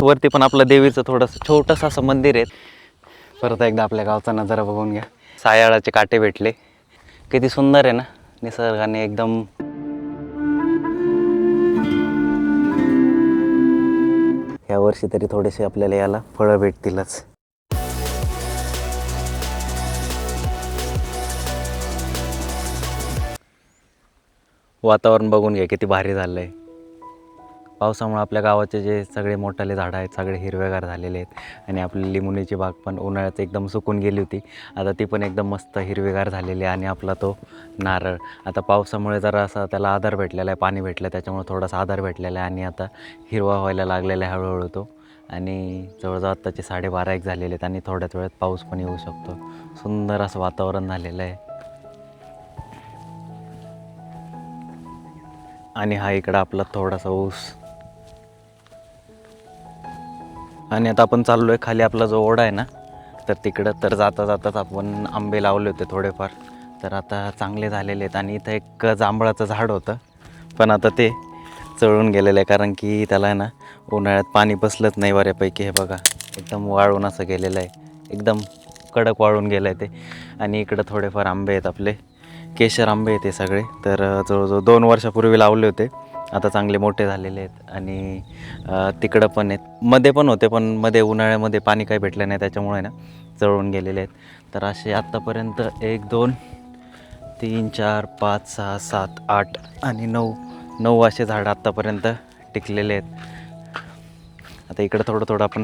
वरती पण आपलं देवीचं थोडंसं छोटंसं असं मंदिर आहे. परत एकदा आपल्या गावचा नजारा बघून घ्या. सायाळाचे काटे भेटले, किती सुंदर आहे ना निसर्गाने एकदम. यावर्षी तरी थोडेसे आपल्याला याला फळं भेटतीलच. वातावरण बघून घ्या किती भारी झालं आहे. पावसामुळे आपल्या गावाचे जे सगळे मोठाले झाडं आहेत सगळे हिरवेगार झालेले आहेत. आणि आपली लिंबुनीची बाग पण उन्हाळ्यात एकदम सुकून गेली होती, आता ती पण एकदम मस्त हिरवेगार झालेली आहे. आणि आपला तो नारळ आता पावसामुळे जरा असा त्याला आधार भेटलेला आहे, पाणी भेटलं त्याच्यामुळे थोडासा आधार भेटलेला आहे आणि आता हिरवा व्हायला लागलेला आहे हळूहळू तो. आणि जवळजवळ आत्ताचे 12:30 झालेले आहेत आणि थोड्याच वेळात पाऊस पण येऊ शकतो. सुंदर असं वातावरण झालेलं आहे. आणि हा इकडं आपला थोडासा ऊस. आणि आता आपण चाललो आहे खाली, आपला जो ओढा आहे ना तर तिकडं. तर जाता जाताच आपण आंबे लावले होते थोडेफार, तर आता चांगले झालेले आहेत. आणि इथं एक जांभळाचं झाड होतं, पण आता ते चळून गेलेलं आहे कारण की त्याला आहे ना उन्हाळ्यात पाणी बसलंच नाही बऱ्यापैकी. हे बघा एकदम वाळून असं गेलेलं आहे, एकदम कडक वाळून गेलं आहे ते. आणि इकडं थोडेफार आंबे आहेत आपले, केशर आंबे आहेत ते सगळे. तर जवळजवळ 2 वर्षापूर्वी लावले होते, आता चांगले मोठे झालेले आहेत. आणि तिकडं पण आहेत, मध्ये पण होते पण मध्ये उन्हाळ्यामध्ये पाणी काही भेटलं नाही त्याच्यामुळे ना जळून गेलेले आहेत. तर असे आत्तापर्यंत 1 2 3 4 5 6 7 8 आणि 9 असे झाडं आत्तापर्यंत टिकलेले आहेत. आता इकडं थोडं थोडं आपण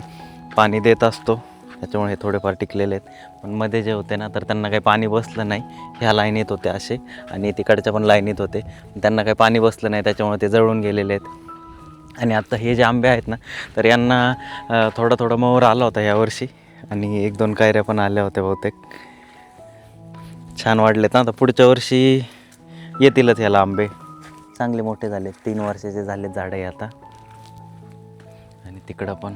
पाणी देत असतो त्याच्यामुळे हे थोडेफार टिकलेले आहेत. पण मध्ये जे होते ना तर त्यांना काही पाणी बसलं नाही. ह्या लाईनीत होते असे आणि तिकडच्या पण लाईनीत होते, त्यांना काही पाणी बसलं नाही त्याच्यामुळे ते जळून गेलेले आहेत. आणि आत्ता हे जे आंबे आहेत ना तर यांना थोडं मोहर आला होता यावर्षी आणि 1 2 कायऱ्या पण आल्या होत्या बहुतेक. छान वाढलेत ना, आता पुढच्या वर्षी येतीलच ह्याला आंबे. चांगले मोठे झाले, 3 वर्षाचे झालेत झाडं आता. आणि तिकडं पण.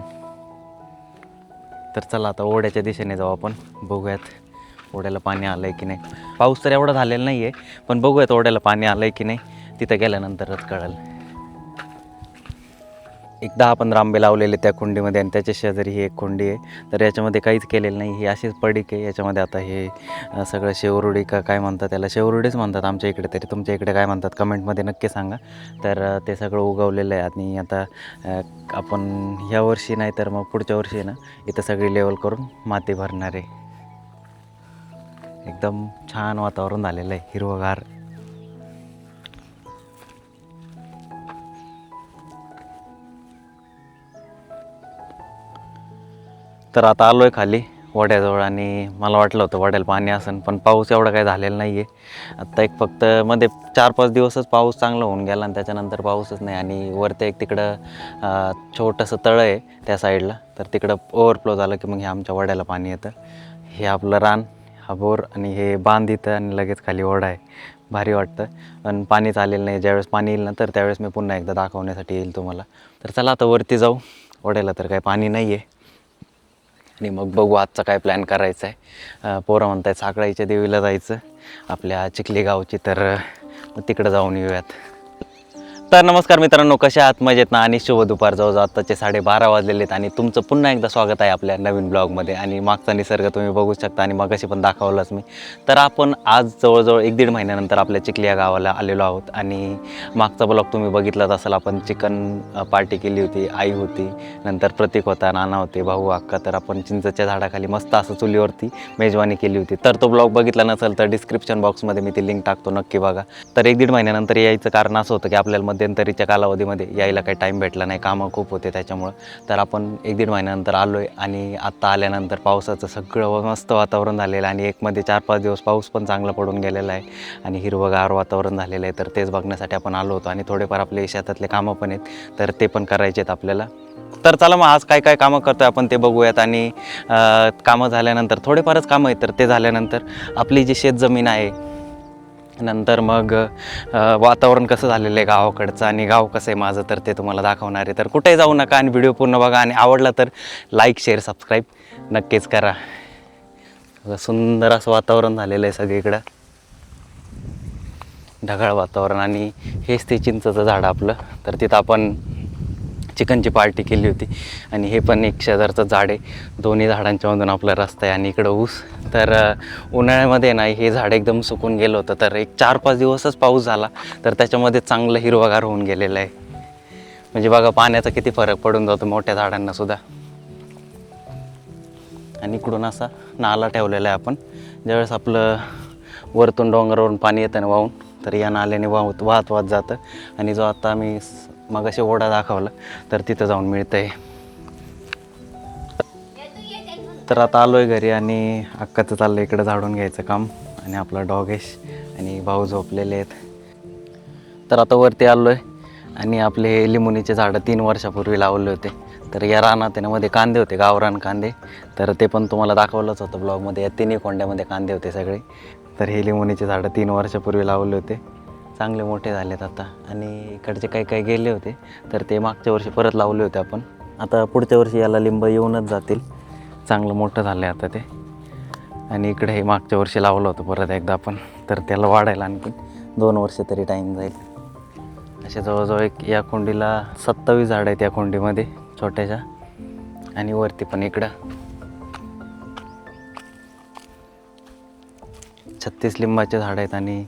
तर चला आता ओढ्याच्या दिशेने जाऊ आपण, बघूयात ओढ्याला पाणी आलं आहे की नाही. पाऊस तर एवढा झालेला नाही आहे, पण बघूयात ओढ्याला पाणी आलं आहे की नाही, तिथं गेल्यानंतरच कळेल. एक 10-15 आंबे लावलेले त्या कुंडीमध्ये आणि त्याच्या शेजारी ही एक कुंडी आहे. तर याच्यामध्ये काहीच केलेलं नाही, ही अशीच पडीक आहे. याच्यामध्ये आता हे सगळं शेवरुडी का काय म्हणतात त्याला, शेवरुडीच म्हणतात आमच्या इकडे, तरी तुमच्या इकडे काय म्हणतात कमेंटमध्ये नक्की सांगा. तर ते सगळं उगवलेलं आहे. आणि आता आपण ह्या वर्षी नाही तर मग पुढच्या वर्षी ना इथं सगळी लेवल करून माती भरणार आहे. एकदम छान वातावरण झालेलं आहे, हिरवगार. तर आता आलो आहे खाली वड्याजवळ आणि मला वाटलं होतं वड्याला पाणी असेल, पण पाऊस एवढा काही झालेला नाही आहे. आत्ता एक फक्त मध्ये 4-5 दिवसच पाऊस चांगला होऊन गेला आणि त्याच्यानंतर पाऊसच नाही. आणि वरती एक तिकडं छोटंसं तळं आहे त्या साईडला, तर तिकडं ओव्हरफ्लो झालं की मग हे आमच्या वड्याला पाणी येतं. हे आपलं रान, हा बोर आणि हे बांध इथं आणि लगेच खाली ओढा आहे. भारी वाटतं. पण पाणीच आलेलं नाही, ज्यावेळेस पाणी येईल ना तर त्यावेळेस मी पुन्हा एकदा दाखवण्यासाठी येईल तुम्हाला. तर चला आता वरती जाऊ, ओढ्याला तर काही पाणी नाही आहे. आणि मग बघू आजचा काय प्लॅन करायचा आहे. पोरं म्हणत आहेत साकळाईच्या देवीला जायचं आपल्या चिखली गावची, तर मग तिकडं जाऊन येऊयात. तर नमस्कार मित्रांनो, कशा आहात? मजेत ना? आणि शुभ दुपार. जवळजवळ आत्ताचे 12:30 वाजलेले आहेत आणि तुमचं पुन्हा एकदा स्वागत आहे आपल्या नवीन ब्लॉगमध्ये. आणि मागचा निसर्ग तुम्ही बघू शकता आणि मगाशी पण दाखवलाच मी. तर आपण आज जवळजवळ 1-1.5 महिन्यानंतर आपल्या चिखली या गावाला आलेलो आहोत. आणि मागचा ब्लॉग तुम्ही बघितलाच असेल, आपण चिकन पार्टी केली होती, आई होती, नंतर प्रतीक होता, नाना होते, भाऊ, अक्का. तर आपण चिंचच्या झाडाखाली मस्त असं चुलीवरती मेजवानी केली होती. तर तो ब्लॉग बघितला नसेल तर डिस्क्रिप्शन बॉक्समध्ये मी ती लिंक टाकतो, नक्की बघा. तर 1-1.5 महिन्यानंतर यायचं कारण असं होतं की आपल्याला मध्यंतरीच्या कालावधीमध्ये यायला काही टाईम भेटला नाही, कामं खूप होते त्याच्यामुळं. तर आपण 1-1.5 महिन्यानंतर आलो आहे आणि आत्ता आल्यानंतर पावसाचं सगळं मस्त वातावरण झालेलं आहे. आणि मध्ये 4-5 दिवस पाऊस पण चांगला पडून गेलेला आहे आणि हिरवंगार वातावरण झालेलं आहे. तर तेच बघण्यासाठी आपण आलो होतो. आणि थोडेफार आपले शेतातले कामं पण आहेत, तर ते पण करायचे आहेत आपल्याला. तर चला मग आज काय काय कामं करतो आहे आपण ते बघूयात. आणि कामं झाल्यानंतर थोडेफारच कामं आहेत, तर ते झाल्यानंतर आपली जी शेतजमीन आहे, नंतर मग वातावरण कसं झालेलं आहे गावाकडचं आणि गाव कसं आहे माझं, तर ते तुम्हाला दाखवणार आहे. तर कुठेही जाऊ नका आणि व्हिडिओ पूर्ण बघा. आणि आवडला तर लाईक, शेअर, सबस्क्राईब नक्कीच करा. सुंदर असं वातावरण झालेलं आहे सगळीकडं, ढगाळ वातावरण. आणि हेच ते चिंचचं झाड आपलं. तर तिथं आपण चिकनची पार्टी केली होती. आणि हे पण एक शेजारचं झाड आहे, दोन्ही झाडांच्या मधून आपला रस्ता आहे आणि इकडं ऊस. तर उन्हाळ्यामध्ये ना हे झाड एकदम सुकून गेलं होतं, तर एक 4-5 दिवसच पाऊस झाला तर त्याच्यामध्ये चांगलं हिरवगार होऊन गेलेलं आहे. म्हणजे बघा पाण्याचा किती फरक पडून जातो मोठ्या झाडांना सुद्धा. आणि इकडून असा नाला ठेवलेला आहे आपण, ज्यावेळेस आपलं वरतून डोंगरावरून पाणी येतं ना वाहून, तर या नाल्याने वाहत जातं. आणि जो आता आम्ही मगाशी ओढा दाखवला तर तिथं जाऊन मिळतं आहे. तर आता आलो आहे घरी आणि अक्काचं चाललं इकडं झाडून घ्यायचं काम. आणि आपला डॉगेश आणि भाऊ झोपलेले आहेत. तर आता वरती आलो आहे आणि आपले हे लिंबुनीचे झाडं 3 वर्षापूर्वी लावले होते. तर या रानात मध्ये कांदे होते, गावरान कांदे. तर ते पण तुम्हाला दाखवलंच होतं ब्लॉगमध्ये. या 3 कोंड्यामध्ये कांदे होते सगळे. तर हे लिंबुनीचे झाडं 3 वर्षापूर्वी लावले होते, चांगले मोठे झालेत आता. आणि इकडचे काही गेले होते तर ते मागच्या वर्षी परत लावले होते आपण. आता पुढच्या वर्षी याला लिंब येऊनच जातील, चांगलं मोठं झालं आहे आता ते. आणि इकडे हे मागच्या वर्षी लावलं होतं परत एकदा आपण, तर त्याला वाढायला आणखी 2 वर्ष तरी टाईम जाईल. असे जवळजवळ या कोंडीला 27 झाडं आहेत या कोंडीमध्ये छोट्याशा. आणि वरती पण इकडं 36 लिंबाचे झाडं आहेत आणि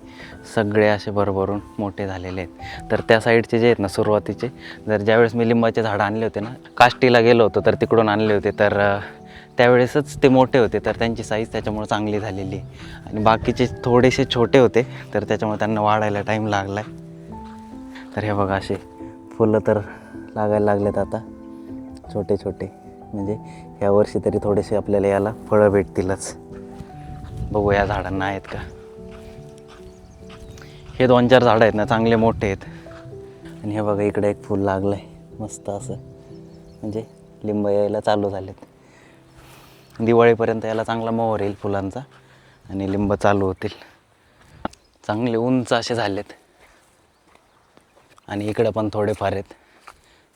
सगळे असे भरभरून मोठे झालेले आहेत. तर त्या साईडचे जे आहेत ना सुरुवातीचे, जर ज्यावेळेस मी लिंबाचे झाडं आणले होते ना, काष्टीला गेलो होतो तर तिकडून आणले होते, तर त्यावेळेसच ते मोठे होते, तर त्यांची साईज त्याच्यामुळे चांगली झालेली. आणि बाकीचे थोडेसे छोटे होते तर त्याच्यामुळे त्यांना वाढायला टाईम लागला आहे. तर हे बघा असे फुलं तर लागायला लागलेत आता छोटे छोटे. म्हणजे ह्या वर्षी तरी थोडेसे आपल्याला याला फळं भेटतीलच. बघू या झाडांना आहेत का. हे 2-4 झाडं आहेत ना चांगले मोठे आहेत. आणि हे बघा इकडे एक फूल लागलं आहे मस्त असं, म्हणजे लिंब यायला चालू झालेत. दिवाळीपर्यंत याला चांगला मोहर येईल फुलांचा आणि लिंब चालू होतील. चांगले उंच असे झालेत. आणि इकडं पण थोडेफार आहेत,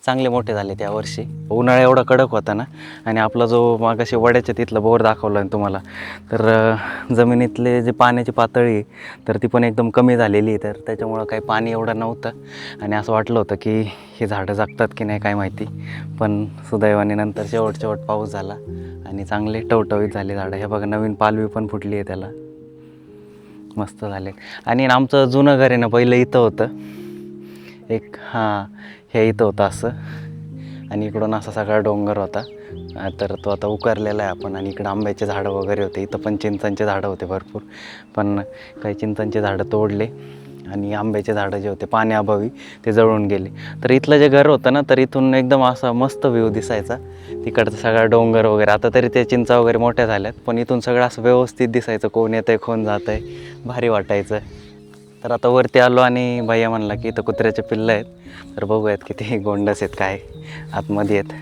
चांगले मोठे झाले त्या वर्षी. उन्हाळा एवढा कडक होता ना, आणि आपला जो मागाशी वड्याच्या तिथला बोर दाखवला आहे तुम्हाला, तर जमिनीतले जे पाण्याची पातळी आहे तर ती पण एकदम कमी झालेली आहे. तर त्याच्यामुळं काही पाणी एवढं नव्हतं आणि असं वाटलं होतं की हे झाडं जगतात की नाही काय माहिती. पण सुदैवाने नंतर शेवट पाऊस झाला आणि चांगले टवटवीत झाले झाडं. हे बघा नवीन पालवी पण फुटली आहे त्याला, मस्त झाले. आणि आमचं जुनं घर आहे ना पहिलं इथं होतं एक, हे इथं होतं असं. आणि इकडून असा सगळा डोंगर होता, तर तो आता उकारलेला आहे आपण. आणि इकडं आंब्याचे झाडं वगैरे होते, इथं पण चिंचांचे झाडं होते भरपूर, पण काही चिंचांचे झाडं तोडले आणि आंब्याचे झाडं जे होते पाण्याअभावी ते जळून गेले. तर इथलं जे घर होतं ना, तर इथून एकदम असा मस्त व्ह्यू दिसायचा तिकडचं सगळा डोंगर वगैरे. आता तरी ते चिंचा वगैरे मोठ्या झाल्यात, पण इथून सगळं असं व्यवस्थित दिसायचं, कोण येतं आहे कोण जातं आहे, भारी वाटायचं. तर आता वरती आलो आणि भैया म्हणला की इथं कुत्र्याचे पिल्लं आहेत, तर बघूयात किती गोंडस आहेत काय आतमध्ये आहेत.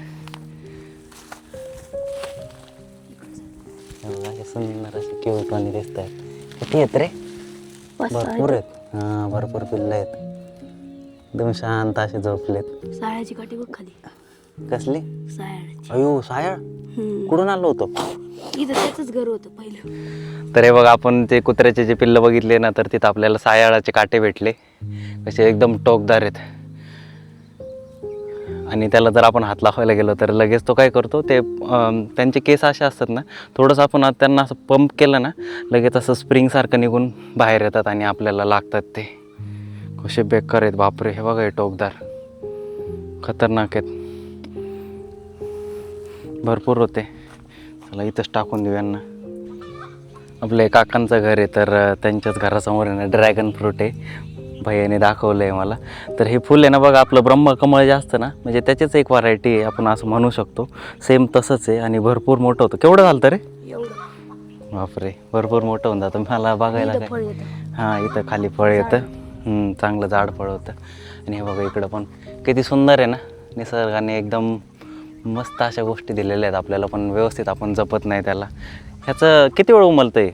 असे सुंदर असे क्यूटवाणी दिसत आहेत. किती आहेत रे? भरपूर आहेत. हां भरपूर पिल्लं आहेत, एकदम शांत असे झोपलेत. सायाची काठी बघ खाली. कसली? सायाची. अयो सायाळ कुठून आलो होतो? इथं त्याचंच घर होतं पहिलं. तर हे बघा आपण ते कुत्र्याचे जे पिल्लं बघितले ना, तर तिथं आपल्याला सायाळाचे काटे भेटले, कसे एकदम टोकदार आहेत. आणि त्याला जर आपण हात लावायला गेलो तर लगेच तो काय करतो, ते त्यांचे केस असे असतात ना, थोडंसं आपण त्यांना असं पंप केलं ना, लगेच असं स्प्रिंगसारखं निघून बाहेर येतात आणि आपल्याला लागतात. ते कसे बेकार आहेत बापरे. हे बघा हे टोकदार खतरनाक आहेत, भरपूर होते. चला इथंच टाकून देऊ यांना. आपल्या काकांचं घर आहे, तर त्यांच्याच घरासमोर आहे ना ड्रॅगन फ्रूट आहे, भैयाने दाखवलं आहे मला. तर हे फुल आहे ना बघा, आपलं ब्रह्मकमळ जे असतं ना, म्हणजे त्याचीच एक व्हरायटी आहे आपण असं म्हणू शकतो. सेम तसंच आहे आणि भरपूर मोठं होतं. केवढं झालं रे? एवढं बापरे भरपूर मोठं होऊन जातं. मला बघायला इथं फळ काय, येतं. हां इथं खाली फळ येतं, चांगलं जाड फळ होतं. आणि हे बघा इकडं पण किती सुंदर आहे ना, निसर्गाने एकदम मस्त अशा गोष्टी दिलेल्या आहेत आपल्याला, पण व्यवस्थित आपण जपत नाही त्याला. ह्याचं किती वेळ उमलतं आहे?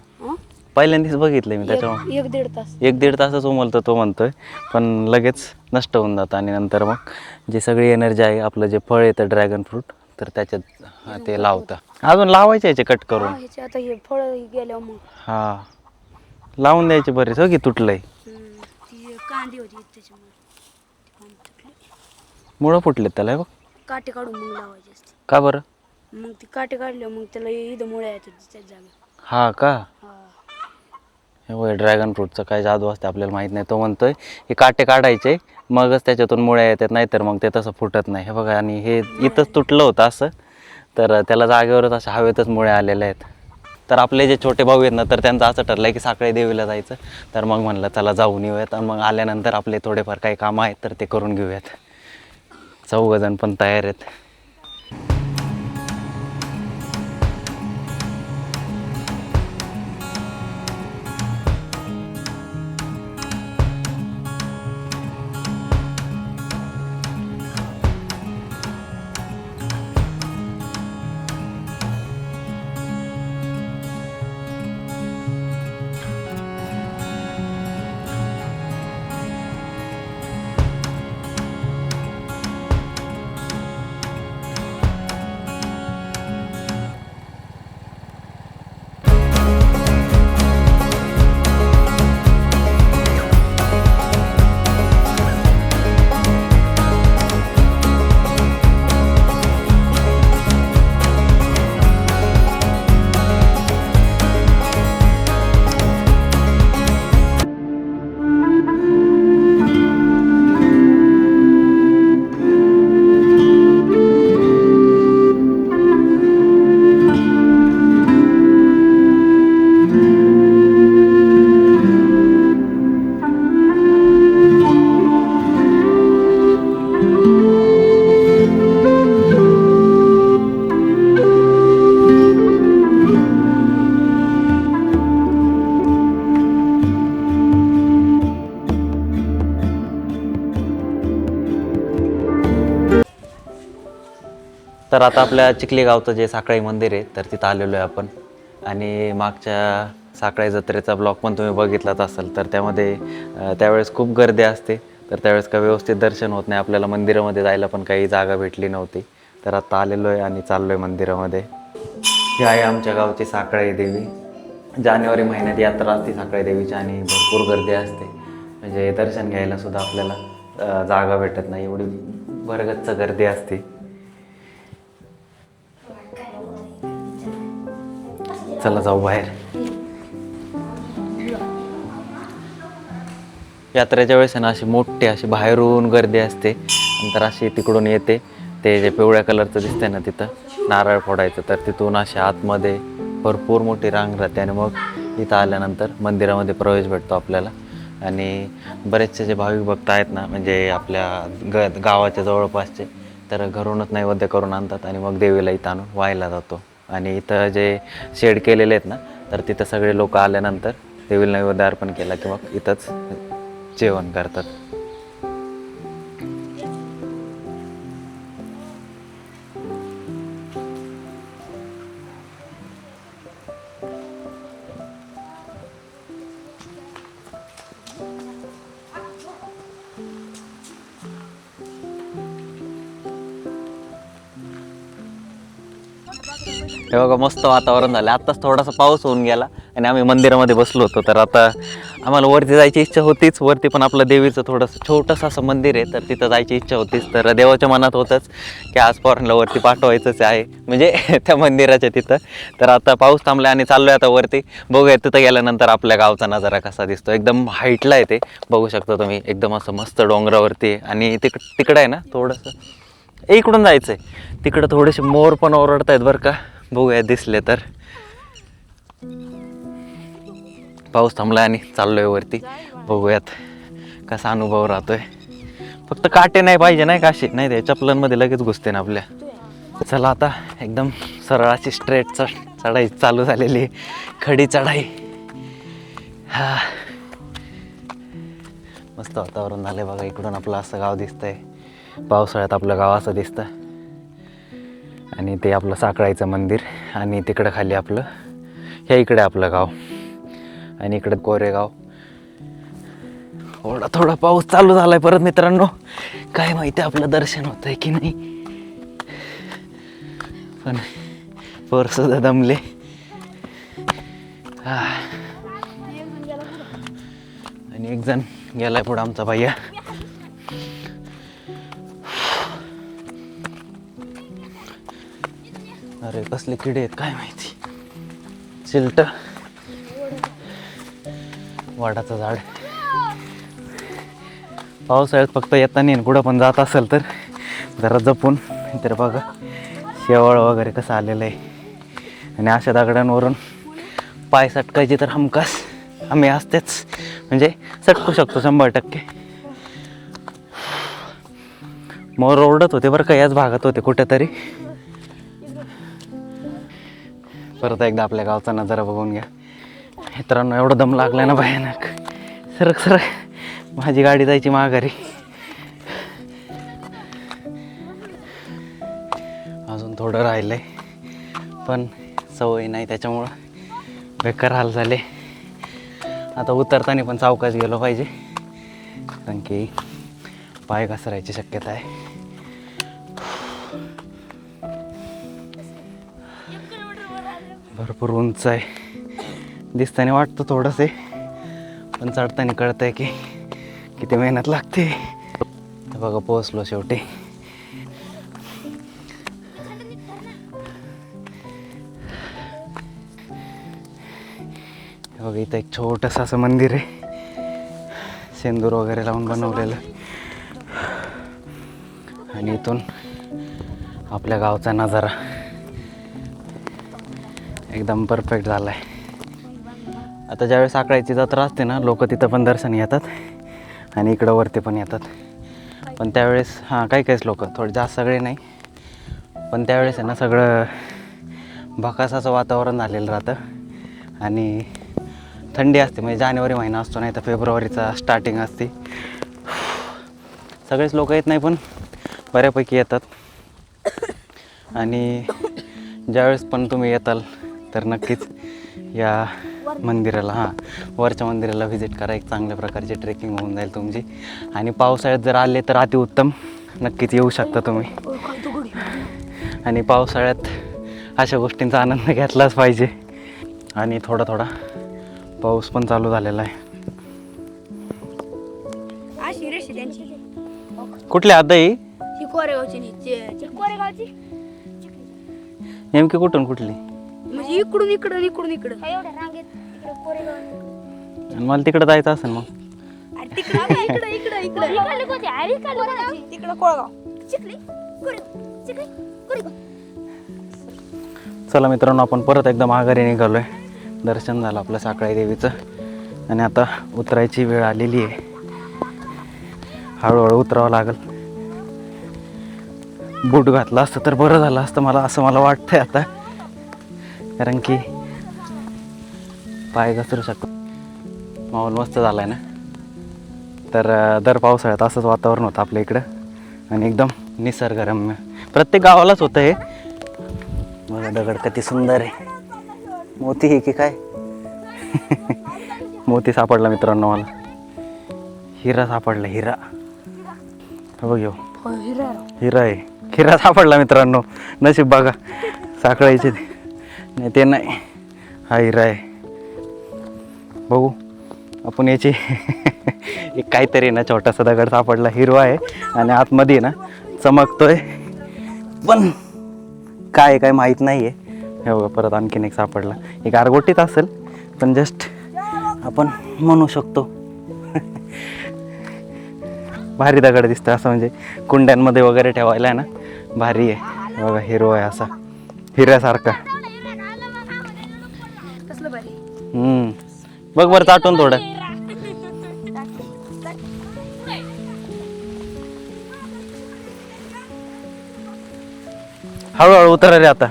पहिल्यांदाच बघितलं मी त्याच्यामुळे. 1-1.5 तास. 1-1.5 तासच उमलतं तो म्हणतोय, पण लगेच नष्ट होऊन जातं. आणि नंतर मग जी सगळी एनर्जी आहे, आपलं जे फळ येतं ड्रॅगन फ्रूट, तर त्याच्यात ते लावतं. अजून लावायचे याचे कट करून. ह्याचे आता हे फळ गेल्यावर मग हां लावून द्यायचे बरेच. हो की तुटलंय, ती कांदी होती त्याच्यामुळे मुळं फुटलेत त्याला. बघ काटे काढून मग लावायचे असते. का बरं? मग ती काटे काढले मग त्याला इथं मुळ्या येतात त्याच जागा. हा का? हा. हे ड्रॅगन फ्रूटचं काय जादू असते आपल्याला माहीत नाही. तो म्हणतोय हे काटे काढायचे मगच त्याच्यातून मुळ्या येतात, नाहीतर मग ते तसं फुटत नाही. हे बघा, आणि हे इथंच तुटलं होतं असं, तर त्याला जागेवरच अशा हवेतच मुळ्या आलेल्या आहेत. तर आपले जे छोटे भाऊ आहेत ना, तर त्यांचं असं ठरलं आहे की साखळे देवीला जायचं. तर मग म्हणलं चला जाऊन येऊयात, आणि मग आल्यानंतर आपले थोडेफार काही कामं आहेत तर ते करून घेऊयात. चौघजण पण तयार आहेत. तर आता आपल्या चिखली गावचं जे साखळी मंदिर आहे तर तिथं आलेलो आहे आपण. आणि मागच्या साखळी जत्रेचा ब्लॉग पण तुम्ही बघितलाच असाल, तर त्यामध्ये त्यावेळेस खूप गर्दी असते. तर त्यावेळेस काही व्यवस्थित दर्शन होत नाही, आपल्याला मंदिरामध्ये जायला पण काही जागा भेटली नव्हती. तर आता आलेलो आहे आणि चाललो आहे मंदिरामध्ये. ही आहे आमच्या गावची साखळी देवी. जानेवारी महिन्यात यात्रा असते साखळी देवीची आणि भरपूर गर्दी असते. म्हणजे दर्शन घ्यायला सुद्धा आपल्याला जागा भेटत नाही, एवढी भरगच्च गर्दी असते. चला जाऊ बाहेर. यात्रेच्या वेळेस ना अशी मोठी अशी बाहेरून गर्दी असते, नंतर अशी तिकडून येते. ते जे पिवळ्या कलरचं दिसतंय ना तिथं नारळ फोडायचं, तर तिथून अशी आतमध्ये भरपूर मोठी रांग राहते. आणि मग इथं आल्यानंतर मंदिरामध्ये प्रवेश भेटतो आपल्याला. आणि बरेचसे जे भाविक भक्त आहेत ना, म्हणजे आपल्या गावाच्या जवळपासचे, तर घरूनच नैवेद्य करून आणतात आणि मग देवीला इथं आणून वाहायला जातो. आणि इथं जे शेड केलेले आहेत ना, तर तिथं सगळे लोक आल्यानंतर देवीला नैवेद्य अर्पण केला की मग इथंच जेवण करतात. हे बघा, मस्त वातावरण झालं. आत्ताच थोडासा पाऊस होऊन गेला आणि आम्ही मंदिरामध्ये बसलो होतो. तर आता आम्हाला वरती जायची इच्छा होतीच. वरती पण आपलं देवीचं थोडंसं छोटंसं असं मंदिर आहे, तर तिथं जायची इच्छा होतीच. तर देवाच्या मनात होतंच की आज पोरांना वरती पाठवायचंच आहे, म्हणजे त्या मंदिराच्या तिथं. तर आता पाऊस थांबला आणि चाललो आहे आता वरती. बघूया तिथं गेल्यानंतर आपल्या गावचा नजारा कसा दिसतो. एकदम हाईटला आहे ते, बघू शकता तुम्ही. एकदम असं मस्त डोंगरावरती. आणि तिकडं आहे ना थोडंसं इकडून जायचं आहे. तिकडं थोडेसे मोर पण ओरडत आहेत बरं का, बघूया दिसले तर. पाऊस थांबला आणि चाललोय वरती, बघूयात कसा अनुभव राहतोय. फक्त काटे नाही पाहिजे नाही काशी, नाही ते चपलांमध्ये लगेच घुसते ना आपल्या. चला आता एकदम सरळ अशी स्ट्रेट चढाई चालू झालेली, खडी चढाई. हा, मस्त वातावरण झालंय बघा. इकडून आपलं असं गाव दिसतंय, पावसाळ्यात आपलं गाव असं दिसतं. आणि ते आपलं साखळाईचं मंदिर, आणि तिकडं खाली आपलं, ह्या इकडे आपलं गाव, आणि इकडे कोरेगाव. थोडा पाऊस चालू झालाय परत मित्रांनो. काय माहिती आपलं दर्शन होतंय की नाही, पण वर सुद्धा दमले. आणि एक जण गेलाय पुढं आमचा भैया. अरे कसले किडे आहेत काय माहिती. चिलट, वाडाचं झाड. पावसाळ्यात फक्त येताना कुठं पण जात असेल तर जरा जपून. तर बघा शेवाळ वगैरे कसं आलेलं आहे. आणि अशा दगडांवरून पाय सटकायचे तर हमखास आम्ही असतेच, म्हणजे सटकू शकतो 100%. मोर ओरडत होते बरं का, याच भागात होते कुठेतरी. परत एकदा आपल्या गावचा नजारा बघून घ्या मित्रांनो. एवढं दम लागलाय ना भयानक. सरक सरक, माझी गाडी जायची माघारी. अजून थोडं राहिलंय पण सवय नाही त्याच्यामुळं बेकार हाल झाले. आता उतरताना पण सावकाश गेलो पाहिजे कारण की पाय घसरायची शक्यता आहे. भरपूर उंच आहे, दिसताना वाटतं थोडंसं पण चढताना कळतंय की किती मेहनत लागते. बघा पोहोचलो शेवटी. बघा इथं एक छोटंसं असं मंदिर आहे, शेंदूर वगैरे लावून बनवलेलं. आणि इथून आपल्या गावचा नजारा एकदम परफेक्ट झाला आहे. आता ज्यावेळेस साखळ्याची जत्रा असते ना, लोक तिथं पण दर्शन येतात आणि इकडं वरती पण येतात. पण त्यावेळेस काही काहीच लोक, थोडे जास्त सगळे नाही, पण त्यावेळेस आहे ना सगळं भकासाचं वातावरण झालेलं राहतं आणि थंडी असते. म्हणजे जानेवारी महिना असतो, नाही तर फेब्रुवारीचा स्टार्टिंग असते. सगळेच लोक येत नाही पण बऱ्यापैकी येतात. आणि ज्यावेळेस पण तुम्ही येताल तर नक्कीच या मंदिराला, वरच्या मंदिराला व्हिजिट करा. एक चांगल्या प्रकारची ट्रेकिंग होऊन जाईल तुमची. आणि पावसाळ्यात जर आले तर अतिउत्तम, नक्कीच येऊ शकता तुम्ही. आणि पावसाळ्यात अशा गोष्टींचा आनंद घेतलाच पाहिजे. आणि थोडा थोडा पाऊस पण चालू झालेला आहे. कुठल्या आता ही नेमकी कुठून कुठली? म्हणजे इकडून इकडं इकडून इकडं. आणि मला तिकडं जायचं असेल मग. चला मित्रांनो, आपण परत एकदा माघारी निघालोय. दर्शन झालं आपलं साखळी देवीचं आणि आता उतरायची वेळ आलेली आहे. हळूहळू उतरावं लागेल. बूट घातला असतं तर बरं झालं असतं मला, असं मला वाटतंय आता. कारण की पाय घसरू शकतो. माहोल मस्त झाला आहे ना. तर दर पावसाळ्यात असंच वातावरण होतं आपल्या इकडं आणि एकदम निसर्गरम्य. प्रत्येक गावालाच होतं हे. बघा दगड किती सुंदर आहे. मोती आहे की काय? मोती सापडला मित्रांनो मला. हिरा सापडला, हिरा. बघ यो हिरा आहे. हिरा सापडला मित्रांनो. नशीब बघा साखळायचे नाही ते नाही, हा हिरा आहे. बघू आपण याची एक काहीतरी ना छोटासा दगड सापडला, हिरवा आहे आणि आतमध्ये ना चमकतोय, पण काय काय माहीत नाही आहे. हे बघा परत आणखीन एक सापडला. एक गारगोटीत असेल पण जस्ट आपण म्हणू शकतो. भारी दगड दिसतं असं, म्हणजे कुंड्यांमध्ये वगैरे ठेवायला आहे ना, भारी आहे. बघा हिरवा आहे असा, हिऱ्यासारखा. बघ बरं चाटून थोडं. हळूहळू उतरा रे आता.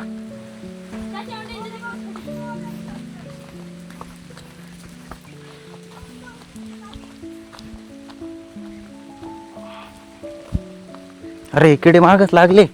अरे किडे मागच लागले.